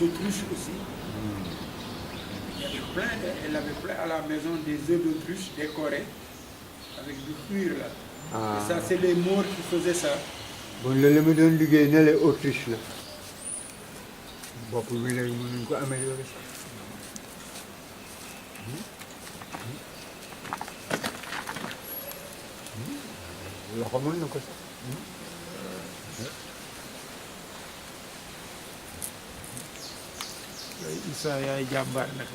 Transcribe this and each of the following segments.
autruches aussi. Elle avait plein à la maison des œufs d'autruche décorés avec du cuir là. Et ça, c'est les Maures qui faisaient ça. Bon, le ma doon liggéey ne la Autriche la bopp bi léegi mën nañu ko améliorer sax. Loxo mën na ko sax. Issa yaay jàmbaar nag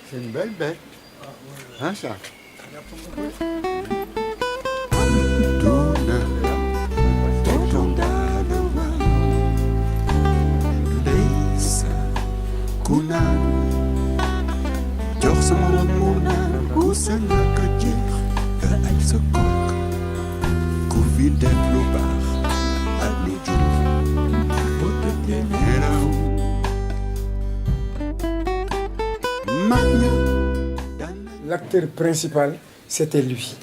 C'est une belle bête. Hein, ça? L'acteur principal, c'était lui.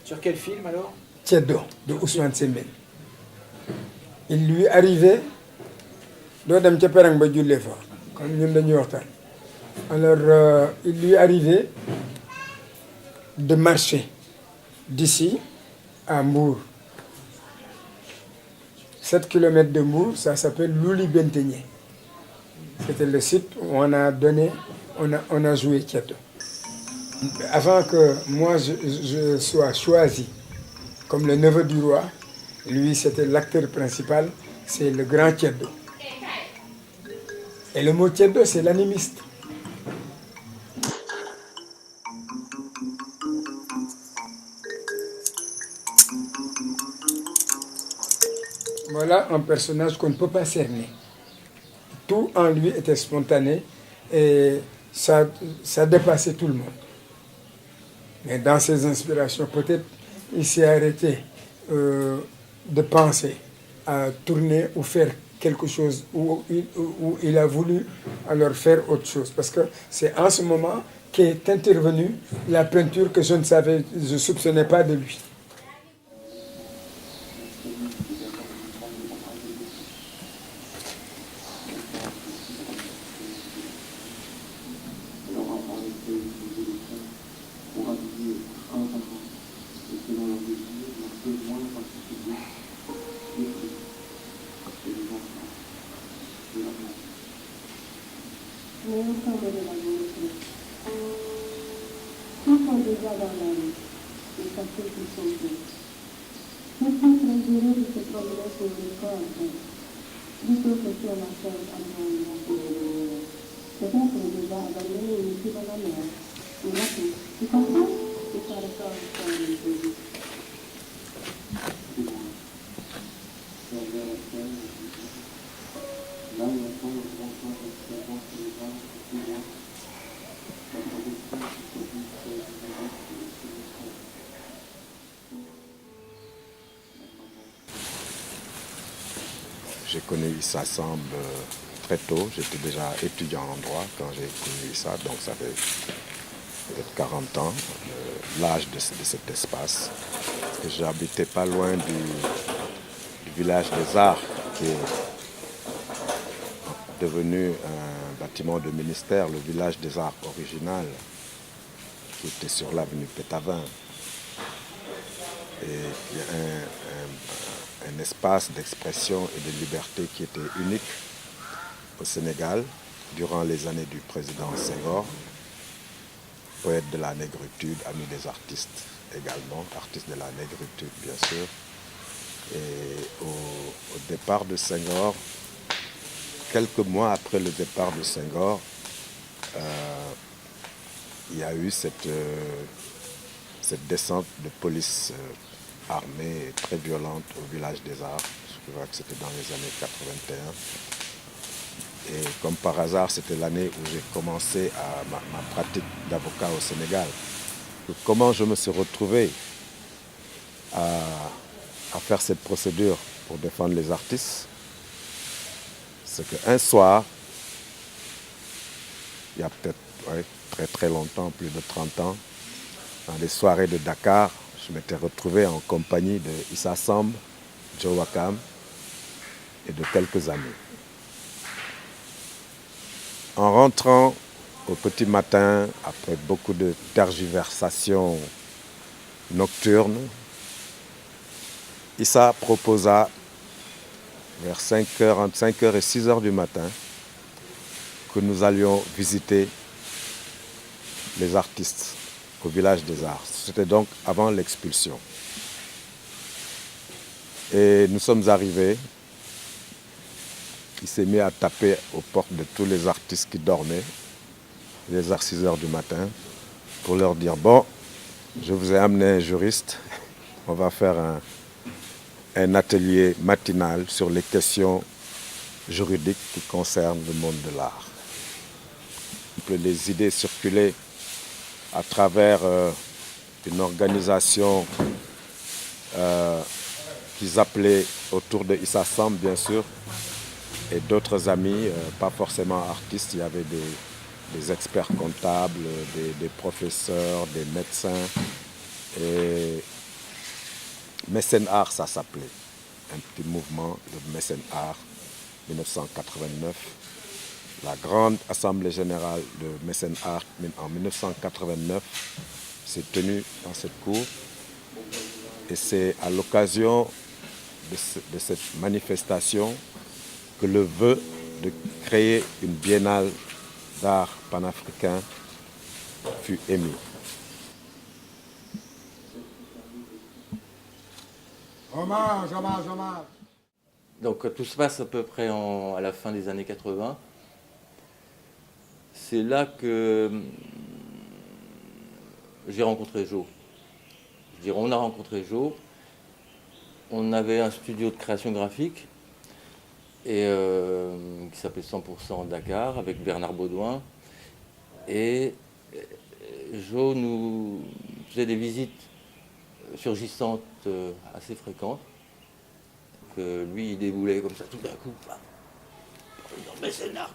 Sur quel film alors? Ceddo, de Ousmane Sembène. Il lui arrivait, alors il lui arrivait de marcher d'ici à Mbour. 7 km de Mbour, ça s'appelle Louli Benteñe. C'était le site où on a joué Ceddo. Avant que moi je sois choisi comme le neveu du roi, lui c'était l'acteur principal, c'est le grand Ceddo. Et le mot Ceddo, c'est l'animiste. Voilà un personnage qu'on ne peut pas cerner. Tout en lui était spontané et ça dépassait tout le monde. Mais dans ses inspirations, peut-être il s'est arrêté de penser à tourner ou faire quelque chose où il a voulu alors faire autre chose. Parce que c'est en ce moment qu'est intervenue la peinture que je ne soupçonnais pas de lui. J'ai connu Issa Samb très tôt, j'étais déjà étudiant en droit quand j'ai connu Issa, donc ça fait peut-être 40 ans, l'âge de cet espace. J'habitais pas loin du village des Arts, qui est devenu un bâtiment de ministère, le village des Arts original, qui était sur l'avenue Pétavin. Et il y a un espace d'expression et de liberté qui était unique au Sénégal durant les années du président Senghor, poète de la négritude, ami des artistes également, artiste de la négritude bien sûr. Et au départ de Senghor, quelques mois après le départ de Senghor, il y a eu cette descente de police armée très violente au village des Arts. Je crois que c'était dans les années 81. Et comme par hasard, c'était l'année où j'ai commencé ma pratique d'avocat au Sénégal. Donc, comment je me suis retrouvé à faire cette procédure pour défendre les artistes? C'est qu'un soir, il y a peut-être très très longtemps, plus de 30 ans, dans les soirées de Dakar, je m'étais retrouvé en compagnie de Issa Samb, Joe Wakam et de quelques amis. En rentrant au petit matin, après beaucoup de tergiversations nocturnes, Issa proposa vers 5h, entre 5h et 6h du matin que nous allions visiter les artistes au village des Arts. C'était donc avant l'expulsion. Et nous sommes arrivés. Il s'est mis à taper aux portes de tous les artistes qui dormaient, les 6h du matin, pour leur dire, bon, je vous ai amené un juriste, on va faire un atelier matinal sur les questions juridiques qui concernent le monde de l'art. Les idées circulaient à travers une organisation qu'ils appelaient autour de Issa Samb, bien sûr, et d'autres amis, pas forcément artistes. Il y avait des experts comptables, des professeurs, des médecins. Et Mécène Art, ça s'appelait. Un petit mouvement, le Mécène Art, 1989. La grande assemblée générale de Mécène Art en 1989 s'est tenue dans cette cour. Et c'est à l'occasion de cette manifestation que le vœu de créer une biennale d'art panafricain fut émis. Hommage, hommage, hommage. Donc tout se passe à peu près à la fin des années 80. C'est là que j'ai rencontré Joe. Je dirais, on a rencontré Joe. On avait un studio de création graphique et, qui s'appelait 100% Dakar avec Bernard Baudouin. Et Joe nous faisait des visites surgissantes assez fréquentes. Que lui, il déboulait comme ça tout d'un coup. Mais c'est l'art,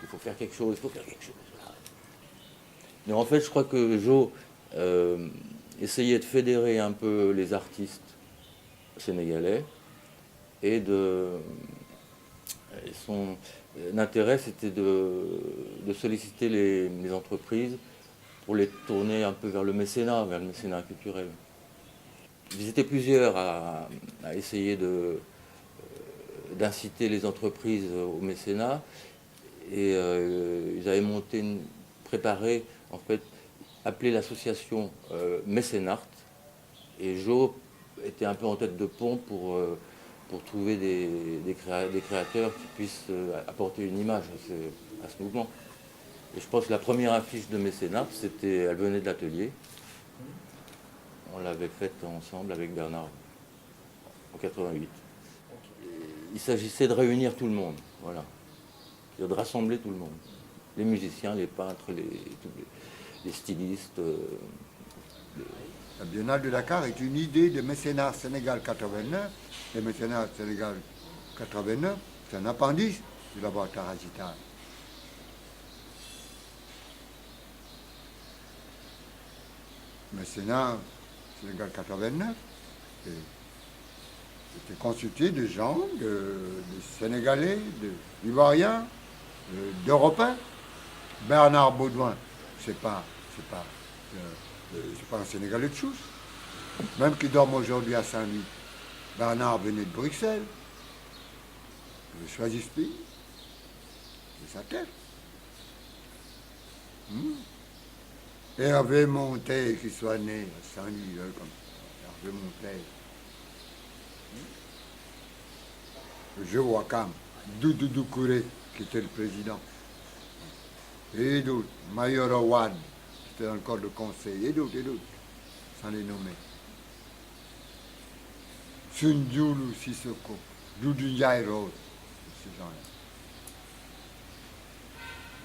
il faut faire quelque chose, il faut faire quelque chose. Mais en fait, je crois que Joe essayait de fédérer un peu les artistes sénégalais et son intérêt, c'était de solliciter les entreprises pour les tourner un peu vers le mécénat culturel. Ils étaient plusieurs à essayer d'inciter les entreprises au mécénat et ils avaient préparé, en fait, appelé l'association Mécénart, et Joe était un peu en tête de pont pour trouver des créateurs qui puissent apporter une image à ce mouvement. Et je pense que la première affiche de Mécénart, elle venait de l'atelier. On l'avait faite ensemble avec Bernard en 88. Il s'agissait de réunir tout le monde, voilà. De rassembler tout le monde. Les musiciens, les peintres, les stylistes. La Biennale de Dakar est une idée de Mécénat Sénégal 89. Le Mécénat Sénégal 89, c'est un appendice du laboratoire Agital. Mécénat Sénégal 89 était constitué de gens, de Sénégalais, d'Ivoiriens, d'Européens. Bernard Baudouin, c'est pas un Sénégalais de souche, même qui dorme aujourd'hui à Saint-Louis. Bernard venait de Bruxelles. Il a choisi ce pays. C'est sa terre. Hervé Montet, qui soit né à Saint-Louis, comme Hervé Montet. Joe Wakam, Doudou Doucouré, qui était le président. Et d'autres. Mayoro Wade, qui était dans le corps de conseil. Et d'autres, sans les nommer. Sundiulu Sissoko, Doudou Ndiaye Rose, ces gens-là.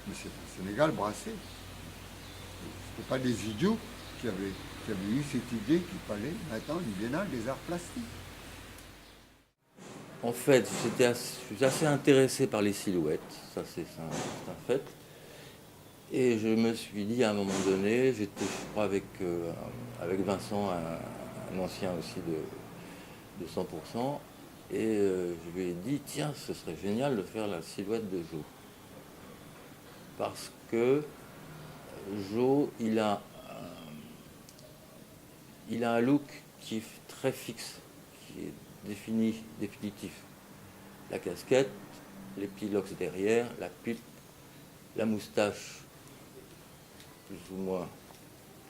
Mais c'est le Sénégal brassé. Ce pas des idiots qui avaient eu cette idée qu'il fallait maintenant une biennale des arts plastiques. En fait, je suis assez intéressé par les silhouettes, ça c'est un fait. Et je me suis dit à un moment donné, j'étais je crois avec Vincent, un ancien aussi de 100%, et je lui ai dit, tiens, ce serait génial de faire la silhouette de Joe. Parce que Joe, il a un look qui est très fixe, qui est définitif. La casquette, les petits locks derrière, la pipe, la moustache, plus ou moins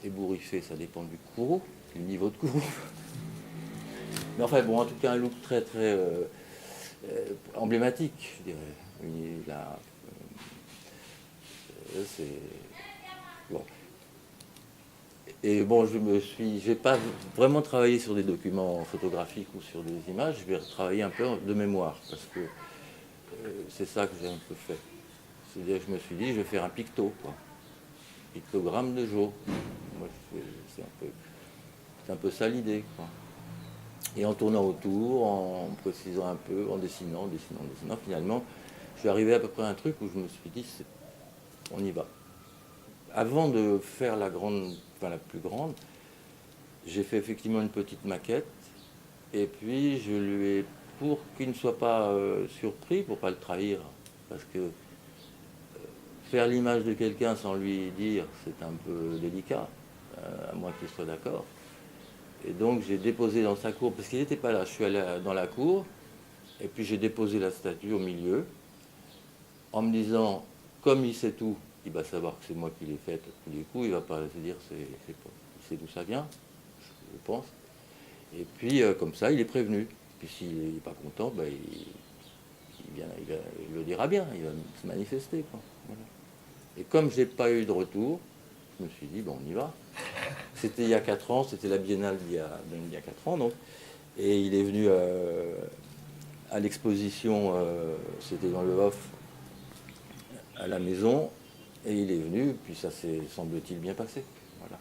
ébouriffée, ça dépend du courroux, du niveau de courroux. Mais enfin bon, en tout cas un look très très emblématique, je dirais. C'est bon. Et bon, j'ai pas vraiment travaillé sur des documents photographiques ou sur des images, je vais travailler un peu de mémoire, parce que c'est ça que j'ai un peu fait. C'est-à-dire que je me suis dit, je vais faire un picto, quoi. Pictogramme de Joe. Moi, c'est un peu ça l'idée, quoi. Et en tournant autour, en précisant un peu, en dessinant, finalement, je suis arrivé à peu près à un truc où je me suis dit, on y va. Avant de faire la plus grande, j'ai fait effectivement une petite maquette, et puis je lui ai, pour qu'il ne soit pas surpris, pour ne pas le trahir, parce que faire l'image de quelqu'un sans lui dire, c'est un peu délicat, à moins qu'il soit d'accord. Et donc j'ai déposé dans sa cour, parce qu'il n'était pas là, je suis allé dans la cour, et puis j'ai déposé la statue au milieu, en me disant, comme il sait tout, il va savoir que c'est moi qui l'ai faite, du coup il ne va pas se dire, il sait d'où ça vient, je pense. Et puis comme ça, il est prévenu. Puis s'il n'est pas content, ben, il le dira bien, il va se manifester, quoi. Voilà. Et comme je n'ai pas eu de retour, je me suis dit, bon, on y va. C'était il y a 4 ans, c'était la biennale d'il y a 4 ans, donc. Et il est venu à l'exposition, c'était dans le off, à la maison, et il est venu, puis ça s'est, semble-t-il, bien passé. Voilà.